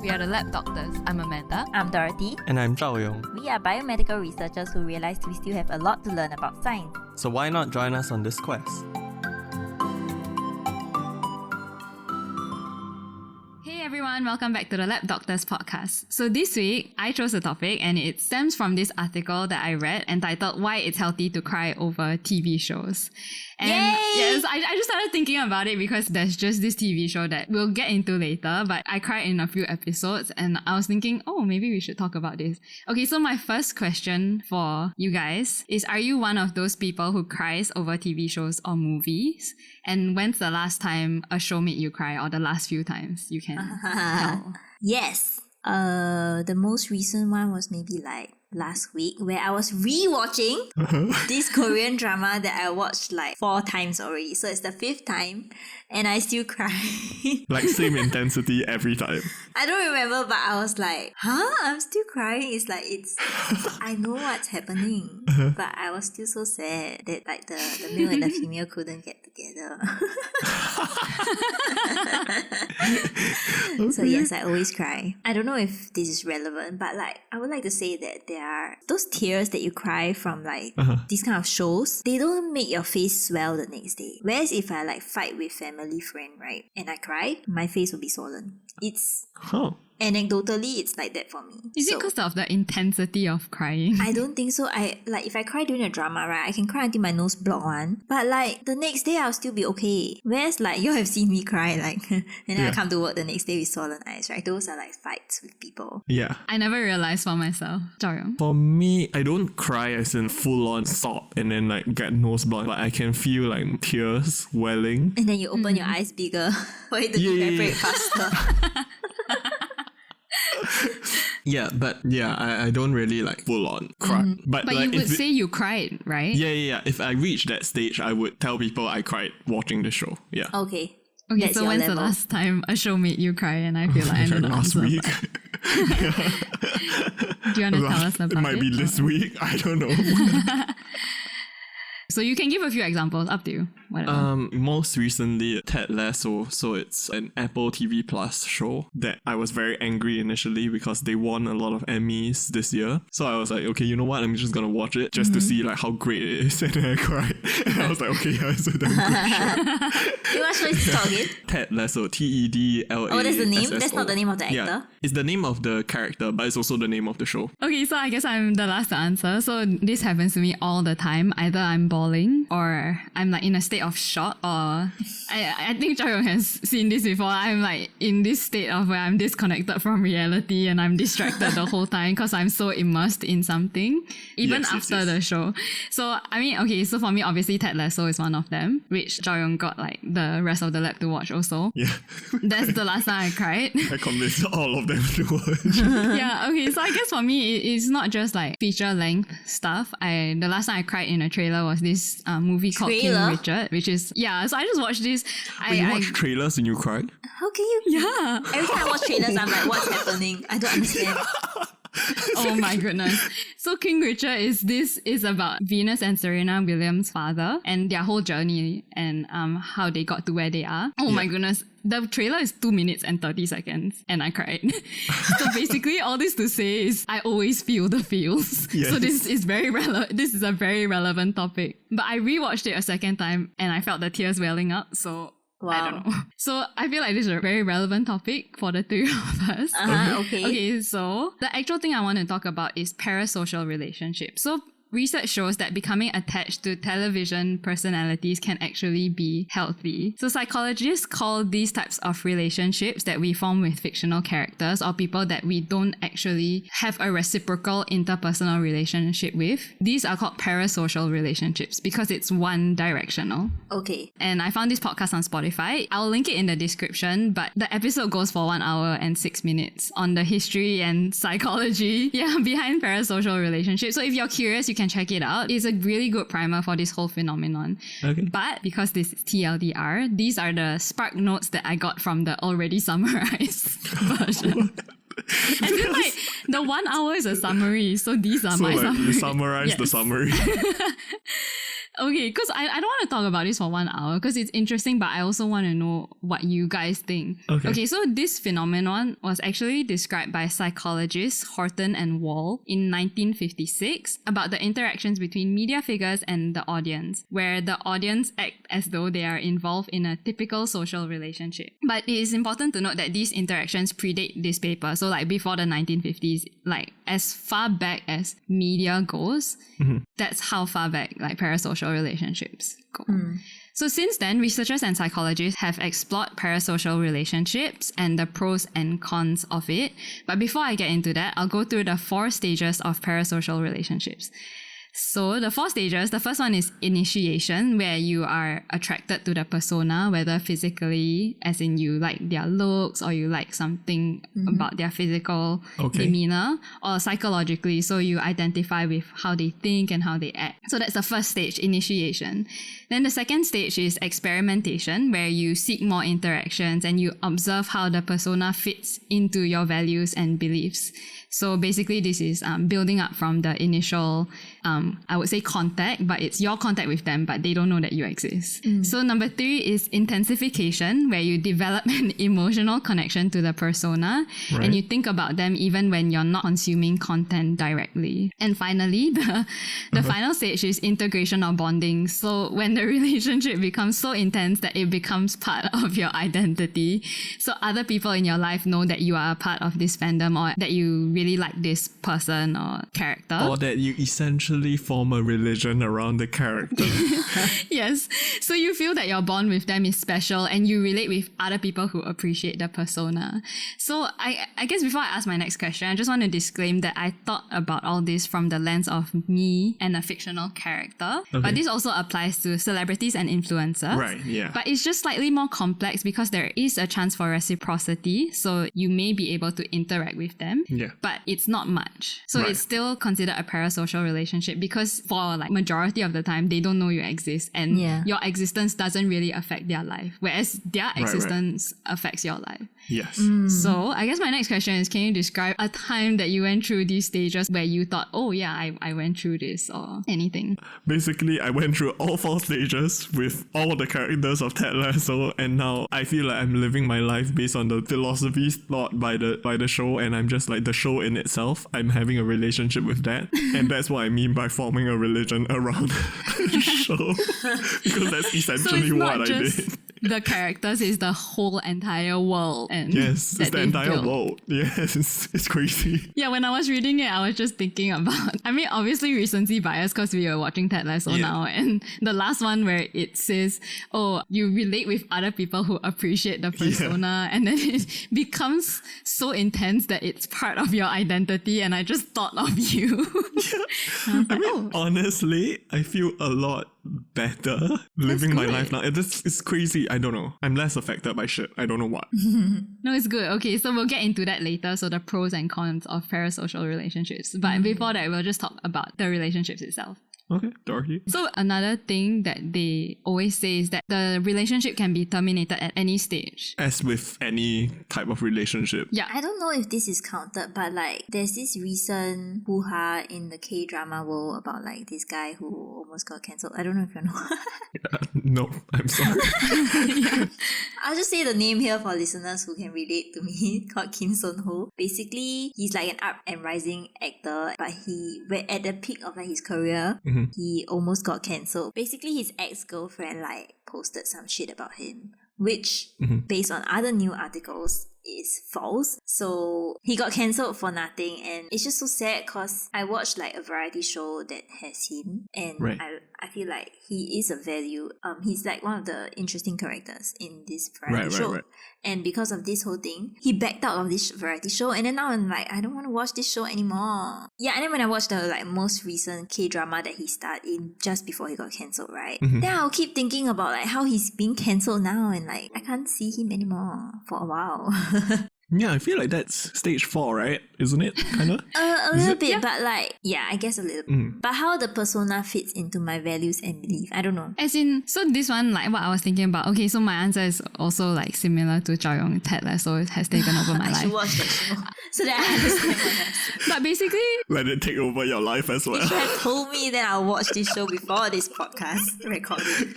We are the Lab Doctors. I'm Amanda. I'm Dorothy. And I'm Zhao Yong. We are biomedical researchers who realized we still have a lot to learn about science. So why not join us on this quest? Hey everyone, welcome back to the Lab Doctors podcast. So this week, I chose a topic and it stems from this article that I read entitled Why It's Healthy to Cry Over TV Shows. And yes, I just started thinking about it because there's just this TV show that we'll get into later, but I cried in a few episodes and I was thinking, oh, maybe we should talk about this. Okay, so my first question for you guys is, are you one of those people who cries over TV shows or movies? And when's the last time a show made you cry, or the last few times you can tell? Yes. The most recent one was maybe like last week, where I was rewatching this Korean drama that I watched like 4 times already. So it's the 5th time and I still cry. Like same intensity every time. I don't remember, but I was like, I'm still crying. It's like, I know what's happening, but I was still so sad that like the male and the female couldn't get together. So yes, I always cry. I don't know if this is relevant, but like I would like to say that there are those tears that you cry from like these kind of shows. They don't make your face swell the next day. Whereas if I like fight with family friend, right, and I cry, my face will be swollen. It's anecdotally, it's like that for me. Is it because of the intensity of crying? I don't think so. If I cry during a drama, right, I can cry until my nose block one. But like the next day, I'll still be okay. Whereas like you have seen me cry, like, and then I come to work the next day with swollen eyes, right? Those are like fights with people. Yeah. I never realized for myself. Zhao. For me, I don't cry as in full on sob and then like get nose blocked, but I can feel like tears welling. And then you open your eyes bigger for it to evaporate faster. I don't really like full on cry. But like, you would say you cried, right? Yeah. If I reach that stage, I would tell people I cried watching the show. Yeah. Okay. Okay, That's so your when's level. the last time a show made you cry? And I feel like I know the Last answer. week. Do you want to tell us about It might be this week. I don't know. So you can give a few examples, up to you. Whatever. Most recently, Ted Lasso. So it's an Apple TV Plus show that I was very angry initially because they won a lot of Emmys this year. So I was like, okay, you know what? I'm just gonna watch it just to see like how great it is. And then I cried. And I was like, okay, yeah, it's a damn good show. You watch this called again? Ted Lasso, T-E-D-L-A-S-S-O. Oh, that's the name? That's not the name of the actor? Yeah, it's the name of the character, but it's also the name of the show. Okay, so I guess I'm the last to answer. So this happens to me all the time. Either I'm bawling or I'm like in a state of shock, or I think Zhao has seen this before. I'm like in this state of where I'm disconnected from reality and I'm distracted the whole time because I'm so immersed in something, even after the show. So I mean, okay, so for me, obviously Ted Lasso is one of them, which Zhao got like the rest of the lab to watch also. Yeah. That's the last time I cried. I convinced all of them to watch. Yeah, okay, so I guess for me, it's not just like feature length stuff. The last time I cried in a trailer was this movie called King Richard, which is, so I just watched this. You watch trailers and you cried? How can you? Yeah. Every time I watch trailers, I'm like, what's happening? I don't understand. Oh my goodness. So King Richard is about Venus and Serena Williams' father and their whole journey and how they got to where they are. Oh my goodness. The trailer is 2 minutes and 30 seconds and I cried. So basically all this to say is I always feel the feels. Yes. So this is This is a very relevant topic. But I rewatched it a second time and I felt the tears welling up. So Wow. I don't know. So I feel like this is a very relevant topic for the 3 of us. Okay. Okay, so the actual thing I want to talk about is parasocial relationships. So research shows that becoming attached to television personalities can actually be healthy. So psychologists call these types of relationships that we form with fictional characters or people that we don't actually have a reciprocal interpersonal relationship with. These are called parasocial relationships because it's one directional. Okay. And I found this podcast on Spotify. I'll link it in the description, but the episode goes for 1 hour and 6 minutes on the history and psychology behind parasocial relationships. So if you're curious, you can check it out. It's a really good primer for this whole phenomenon. Okay. But because this is TLDR, these are the spark notes that I got from the already summarized version. And then like the 1 hour is a summary, so these are my summaries. You summarize the summary. Okay, because I don't want to talk about this for 1 hour because it's interesting, but I also want to know what you guys think. Okay, so this phenomenon was actually described by psychologists Horton and Wall in 1956 about the interactions between media figures and the audience, where the audience act as though they are involved in a typical social relationship. But it is important to note that these interactions predate this paper, so like before the 1950s, like as far back as media goes, that's how far back like parasocial relationships go. So since then, researchers and psychologists have explored parasocial relationships and the pros and cons of it. But before I get into that, I'll go through the 4 stages of parasocial relationships. So the 4 stages, the first one is initiation, where you are attracted to the persona, whether physically, as in you like their looks or you like something about their physical demeanor, or psychologically, so you identify with how they think and how they act. So that's the first stage, initiation. Then the second stage is experimentation, where you seek more interactions and you observe how the persona fits into your values and beliefs. So basically this is building up from the initial, I would say contact, but it's your contact with them, but they don't know that you exist. So number 3 is intensification, where you develop an emotional connection to the persona and you think about them even when you're not consuming content directly. And finally, the final stage is integration or bonding. So when the relationship becomes so intense that it becomes part of your identity, so other people in your life know that you are a part of this fandom or that you really like this person or character. Or that you essentially form a religion around the character. Yes. So you feel that your bond with them is special and you relate with other people who appreciate the persona. So I guess before I ask my next question, I just want to disclaim that I thought about all this from the lens of me and a fictional character. But this also applies to celebrities and influencers. Right, yeah. But it's just slightly more complex because there is a chance for reciprocity. So you may be able to interact with them. Yeah. But it's not much. So it's still considered a parasocial relationship because for like majority of the time, they don't know you exist and your existence doesn't really affect their life, whereas their existence affects your life. Yes. So I guess my next question is, can you describe a time that you went through these stages where you thought, oh yeah, I went through this or anything? Basically, I went through all 4 stages with all the characters of Ted Lasso, and now I feel like I'm living my life based on the philosophies taught by the show, and I'm just like the show in itself. I'm having a relationship with that, and that's what I mean by forming a religion around the show, because that's essentially what I did. The characters is the whole entire world. And yes, it's the entire world. Yes, it's crazy. Yeah, when I was reading it, I was just thinking about, I mean, obviously recency bias because we were watching Ted Lasso now. And the last one where it says, oh, you relate with other people who appreciate the persona. And then it becomes so intense that it's part of your identity. And I just thought of you. I mean, honestly, I feel a lot better living my life now. It's crazy. I don't know. I'm less affected by shit. I don't know what. No, it's good. Okay, so we'll get into that later. So the pros and cons of parasocial relationships. But before that, we'll just talk about the relationships itself. Okay, Dorothy. So another thing that they always say is that the relationship can be terminated at any stage. As with any type of relationship. Yeah. I don't know if this is counted, but like there's this recent hoo-ha in the K-drama world about like this guy who almost got cancelled. I don't know if you know. No, I'm sorry. I'll just say the name here for listeners who can relate to me, called Kim Sun-ho. Basically, he's like an up and rising actor, but at the peak of like his career, he almost got cancelled. Basically, his ex-girlfriend like posted some shit about him, which based on other new articles is false. So he got cancelled for nothing, and it's just so sad because I watched like a variety show that has him, and I feel like he is a value. He's like one of the interesting characters in this variety show. And because of this whole thing, he backed out of this variety show, and then now I'm like, I don't want to watch this show anymore. Yeah, and then when I watched the like most recent K-drama that he starred in just before he got cancelled, right? Then I'll keep thinking about like how he's being cancelled now, and like I can't see him anymore for a while. Yeah, I feel like that's stage 4, right? Isn't it? Kind of? A little bit, but like, yeah, I guess a little bit. But how the persona fits into my values and belief, I don't know. As in, so this one, like what I was thinking about, okay, so my answer is also like similar to Zhao Yong. Ted Lasso has taken over my I should life. watch that show so that I understand what that's. But basically, Let it take over your life as well. If you had told me, then I'll watch this show before this podcast recording.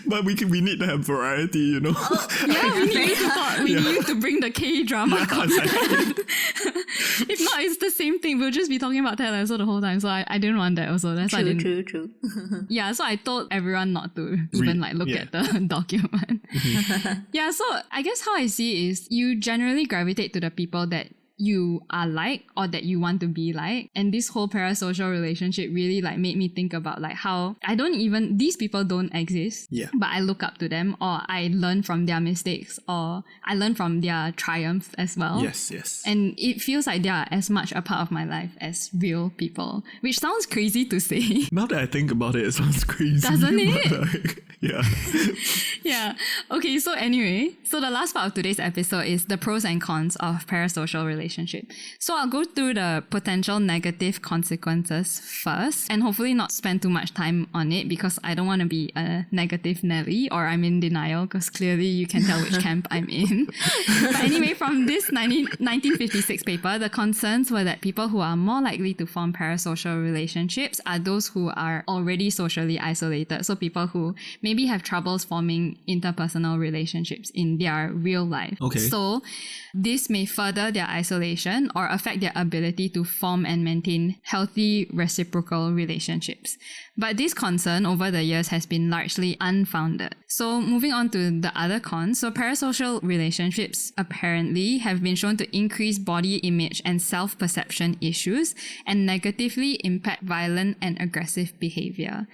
But we need to have variety, you know? yeah, we need you to talk. We need you to bring the K-drama content. If not, it's the same thing. We'll just be talking about Ted Lasso the whole time. So I didn't want that also. That's why I didn't. True. Yeah, so I told everyone not to even like look at the document. Yeah, so I guess how I see it is you generally gravitate to the people that you are like or that you want to be like, and this whole parasocial relationship really like made me think about like how these people don't exist, but I look up to them, or I learn from their mistakes, or I learn from their triumphs as well. Yes. And it feels like they are as much a part of my life as real people, which sounds crazy to say. Now that I think about it, it sounds crazy. Doesn't it? But, like, yeah. Yeah. Okay, so anyway, so the last part of today's episode is the pros and cons of parasocial relationship. So I'll go through the potential negative consequences first, and hopefully not spend too much time on it because I don't want to be a negative Nelly or I'm in denial, because clearly you can tell which camp I'm in. But anyway, from this 1956 paper, the concerns were that people who are more likely to form parasocial relationships are those who are already socially isolated. So people who maybe have troubles forming interpersonal relationships in their real life. Okay. So this may further their isolation or affect their ability to form and maintain healthy reciprocal relationships. But this concern over the years has been largely unfounded. So moving on to the other cons, so parasocial relationships apparently have been shown to increase body image and self-perception issues and negatively impact violent and aggressive behavior.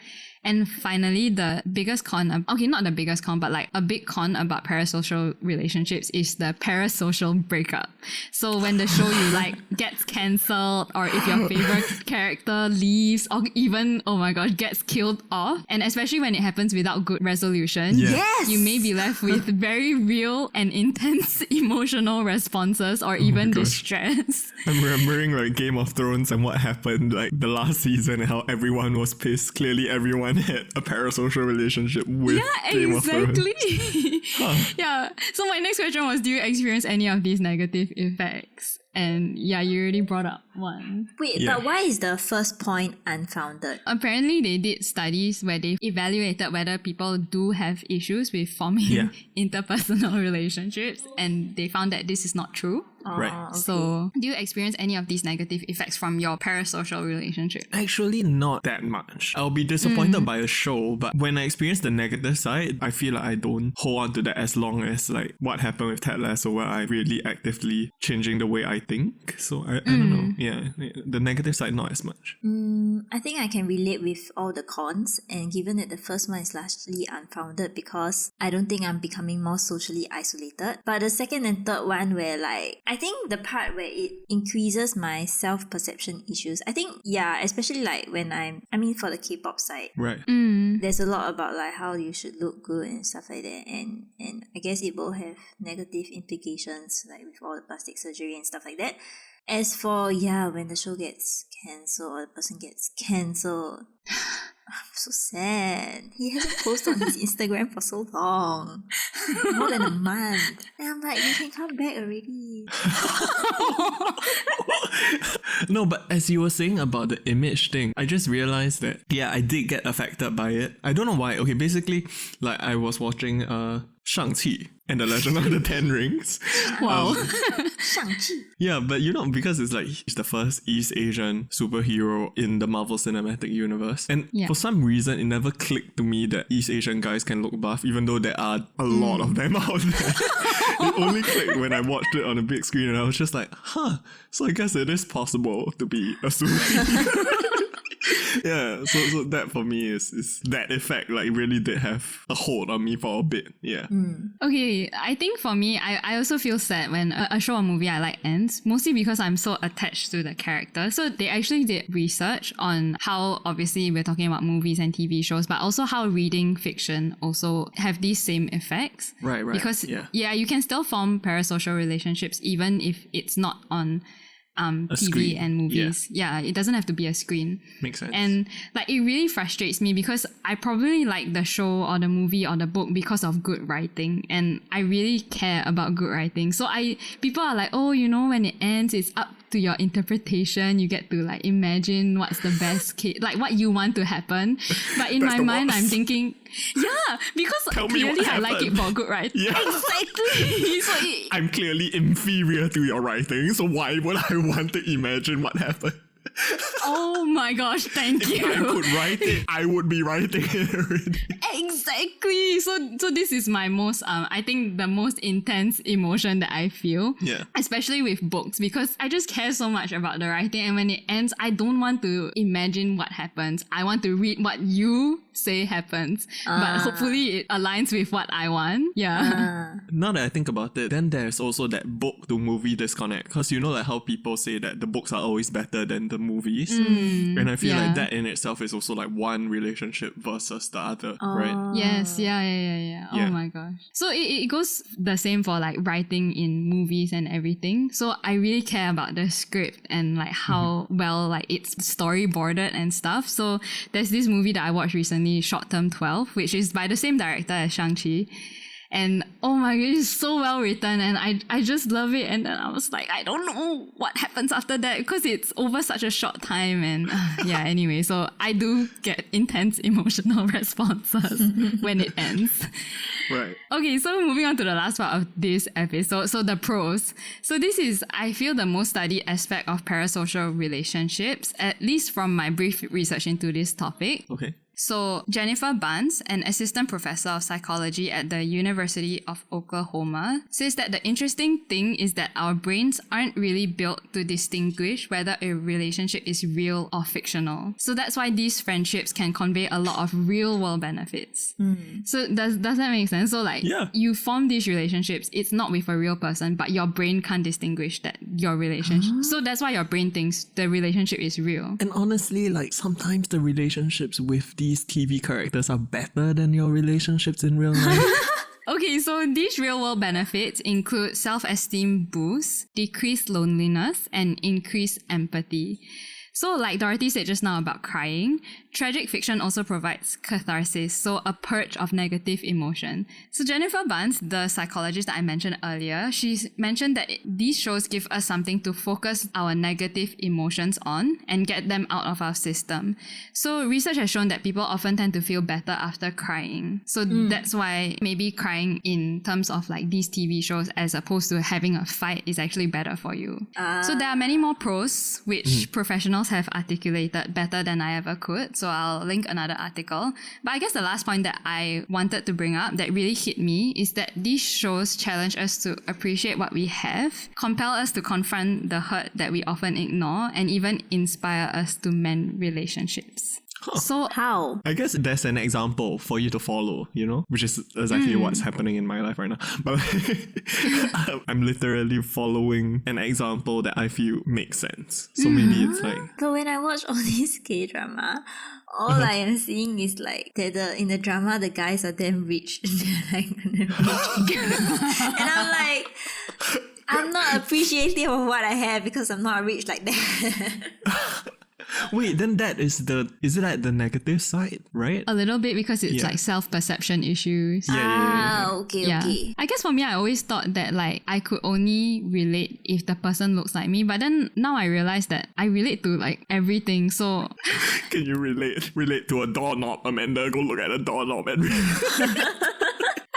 And finally, the biggest con, not the biggest con, but like a big con about parasocial relationships is the parasocial breakup. So when the show you like gets cancelled, or if your favorite character leaves, or even, oh my gosh, gets killed off, and especially when it happens without good resolution, Yes! you may be left with very real and intense emotional responses, or even gosh. distress. I'm remembering like Game of Thrones and what happened like the last season and how everyone was pissed. Clearly everyone had a parasocial relationship with Game of Thrones. Yeah. So my next question was, do you experience any of these negative effects? And yeah, you already brought up one. Wait, Yeah. but why is the first point unfounded? Apparently, they did studies where they evaluated whether people do have issues with forming interpersonal relationships, and they found that this is not true. Right. Okay. So, do you experience any of these negative effects from your parasocial relationship? Actually, not that much. I'll be disappointed by a show, but when I experience the negative side, I feel like I don't hold on to that as long as like what happened with Ted Lasso, where I really actively changing the way I think. So I don't know. Yeah, the negative side not as much. I think I can relate with all the cons, and given that the first one is largely unfounded because I don't think I'm becoming more socially isolated. But the second and third one, where like I think the part where it increases my self-perception issues, I think, yeah, especially like when for the K-pop side, Right. there's a lot about like how you should look good and stuff like that, and I guess it will have negative implications like with all the plastic surgery and stuff like that. As for when the show gets cancelled or the person gets cancelled, I'm so sad. He hasn't posted on his Instagram for so long. More than a month. And I'm like, you can come back already. No, but as you were saying about the image thing, I just realized that, I did get affected by it. I don't know why. Okay, basically, like I was watching Shang-Chi and the Legend of the Ten Rings. Wow. Shang-Chi. Yeah, but because it's like he's the first East Asian superhero in the Marvel Cinematic Universe. And for some reason, it never clicked to me that East Asian guys can look buff, even though there are a lot of them out there. It only clicked when I watched it on a big screen, and I was just like, so I guess it is possible to be a superhero. Yeah, so that for me is that effect like really did have a hold on me for a bit. Yeah. Okay, I think for me, I also feel sad when a show or movie I like ends, mostly because I'm so attached to the character. So they actually did research on how, obviously we're talking about movies and TV shows, but also how reading fiction also have these same effects. Right. Because you can still form parasocial relationships even if it's not on TV screen. and movies. Yeah, it doesn't have to be a screen. Makes sense. And like it really frustrates me because I probably like the show or the movie or the book because of good writing, and I really care about good writing. So people are like, oh, when it ends, it's up to your interpretation. You get to like imagine what's the best case, like what you want to happen. But in my mind, I'm thinking, because clearly I like it for good writing. Yeah. Exactly. So I'm clearly inferior to your writing, so why would I want to imagine what happened? oh my gosh, thank you. If I could write it, I would be writing it already. Exactly. So this is my most I think the most intense emotion that I feel. Yeah. Especially with books, because I just care so much about the writing, and when it ends, I don't want to imagine what happens. I want to read what you say happens. But hopefully it aligns with what I want. Yeah. Now that I think about it, then there's also that book to movie disconnect. Because like how people say that the books are always better than the movies. And I feel like that in itself is also like one relationship versus the other, right? Yes, yeah. Oh my gosh. So it goes the same for like writing in movies and everything. So I really care about the script and like how well like it's storyboarded and stuff. So there's this movie that I watched recently, Short Term 12, which is by the same director as Shang-Chi. And oh my god, it's so well written, and I just love it. And then I was like, I don't know what happens after that because it's over such a short time. And anyway, so I do get intense emotional responses when it ends. Right. Okay, so moving on to the last part of this episode. So the pros. So this is, I feel, the most studied aspect of parasocial relationships, at least from my brief research into this topic. Okay. So Jennifer Barnes, an assistant professor of psychology at the University of Oklahoma, says that the interesting thing is that our brains aren't really built to distinguish whether a relationship is real or fictional. So that's why these friendships can convey a lot of real world benefits. So does that make sense? So like you form these relationships, it's not with a real person, but your brain can't distinguish that your relationship. So that's why your brain thinks the relationship is real. And honestly, like sometimes the relationships with these TV characters are better than your relationships in real life. Okay, so these real-world benefits include self-esteem boost, decreased loneliness, and increased empathy. So like Dorothy said just now about crying, tragic fiction also provides catharsis, so a purge of negative emotion. So Jennifer Barnes, the psychologist that I mentioned earlier, she mentioned that these shows give us something to focus our negative emotions on and get them out of our system. So research has shown that people often tend to feel better after crying. So that's why maybe crying in terms of like these TV shows as opposed to having a fight is actually better for you. So there are many more pros which professionals have articulated better than I ever could. So I'll link another article. But I guess the last point that I wanted to bring up that really hit me is that these shows challenge us to appreciate what we have, compel us to confront the hurt that we often ignore, and even inspire us to mend relationships. So how? I guess there's an example for you to follow, which is exactly what's happening in my life right now. But I'm literally following an example that I feel makes sense. So maybe it's like... But when I watch all these K-drama, all I am seeing is like that in the drama the guys are damn rich. They're like rich. And I'm like, I'm not appreciative of what I have because I'm not rich like that. Wait, then is it like the negative side, right? a little bit because it's like self-perception issues. Okay. I guess for me, I always thought that like I could only relate if the person looks like me, but then now I realize that I relate to like everything. So can you relate to a doorknob, Amanda? Go look at a doorknob and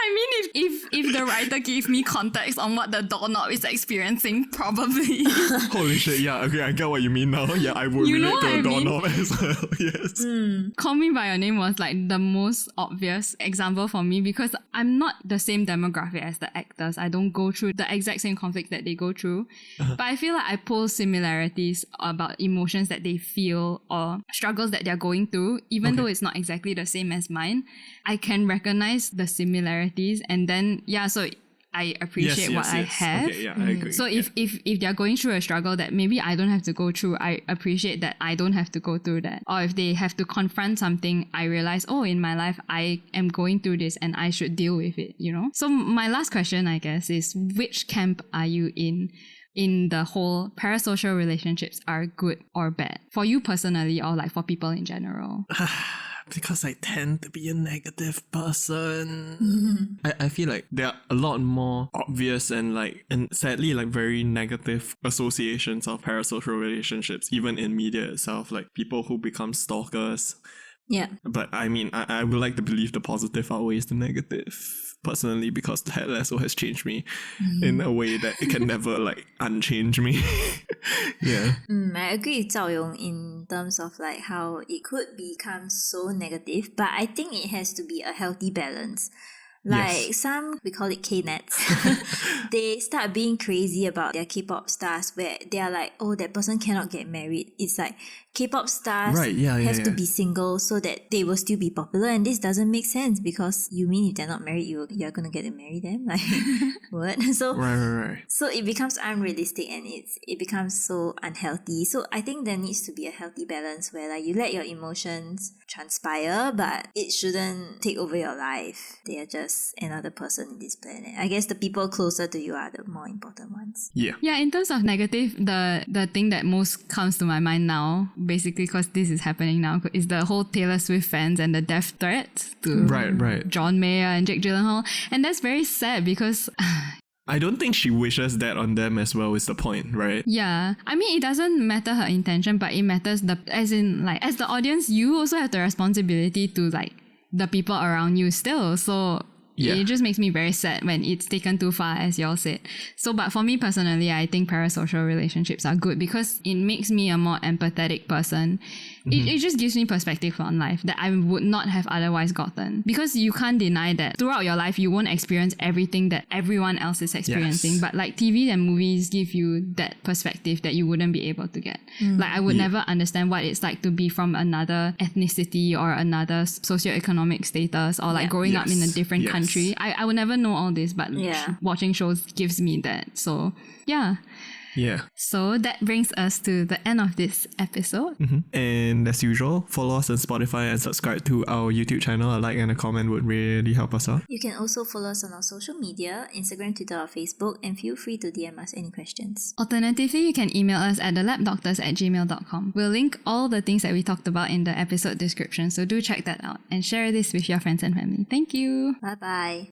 I mean, if if the writer gave me context on what the doorknob is experiencing, probably. Holy shit, yeah, okay, I get what you mean now. Yeah, I would You know relate to what a I mean? doorknob as well. Yes. Call Me By Your Name was like the most obvious example for me because I'm not the same demographic as the actors. I don't go through the exact same conflict that they go through. But I feel like I pull similarities about emotions that they feel or struggles that they're going through, even though it's not exactly the same as mine. I can recognize the similarities and then, so I appreciate what I have. Okay, yeah, I agree. So if they're going through a struggle that maybe I don't have to go through, I appreciate that I don't have to go through that. Or if they have to confront something, I realize, in my life, I am going through this and I should deal with it, you know? So my last question, I guess, is which camp are you in the whole parasocial relationships are good or bad? For you personally or like for people in general? Because I tend to be a negative person. I feel like there are a lot more obvious and sadly very negative associations of parasocial relationships, even in media itself, like people who become stalkers. Yeah. But I mean, I would like to believe the positive outweighs the negative. Personally, because Ted Lasso has changed me in a way that it can never unchange me. Yeah. I agree with Zhao Yong in terms of how it could become so negative, but I think it has to be a healthy balance. Some, we call it K-nets, they start being crazy about their K-pop stars where they are like, that person cannot get married. It's like K-pop stars have to be single so that they will still be popular, and this doesn't make sense because you mean if they're not married, you're gonna get to marry them? Like, what? So, right. So it becomes unrealistic and it becomes so unhealthy. So I think there needs to be a healthy balance where you let your emotions transpire, but it shouldn't take over your life. They are just another person in this planet. I guess the people closer to you are the more important ones. Yeah. Yeah, in terms of negative, the thing that most comes to my mind now, basically because this is happening now, is the whole Taylor Swift fans and the death threats to Right. John Mayer and Jake Gyllenhaal. And that's very sad because I don't think she wishes that on them as well, is the point, right? yeah. I mean, it doesn't matter her intention, but it matters as the audience, you also have the responsibility to the people around you still. So it just makes me very sad when it's taken too far, as y'all said. So, but for me personally, I think parasocial relationships are good because it makes me a more empathetic person. It just gives me perspective on life that I would not have otherwise gotten. Because you can't deny that throughout your life, you won't experience everything that everyone else is experiencing. Yes. But TV and movies give you that perspective that you wouldn't be able to get. I would never understand what it's like to be from another ethnicity or another socioeconomic status or growing up in a different country. I would never know all this, but watching shows gives me that. So, yeah. Yeah. So that brings us to the end of this episode. And as usual, follow us on Spotify and subscribe to our YouTube channel. A like and a comment would really help us out. You can also follow us on our social media, Instagram, Twitter, or Facebook, and feel free to DM us any questions. Alternatively, you can email us at thelabdoctors@gmail.com. We'll link all the things that we talked about in the episode description, so do check that out and share this with your friends and family. Thank you. Bye-bye.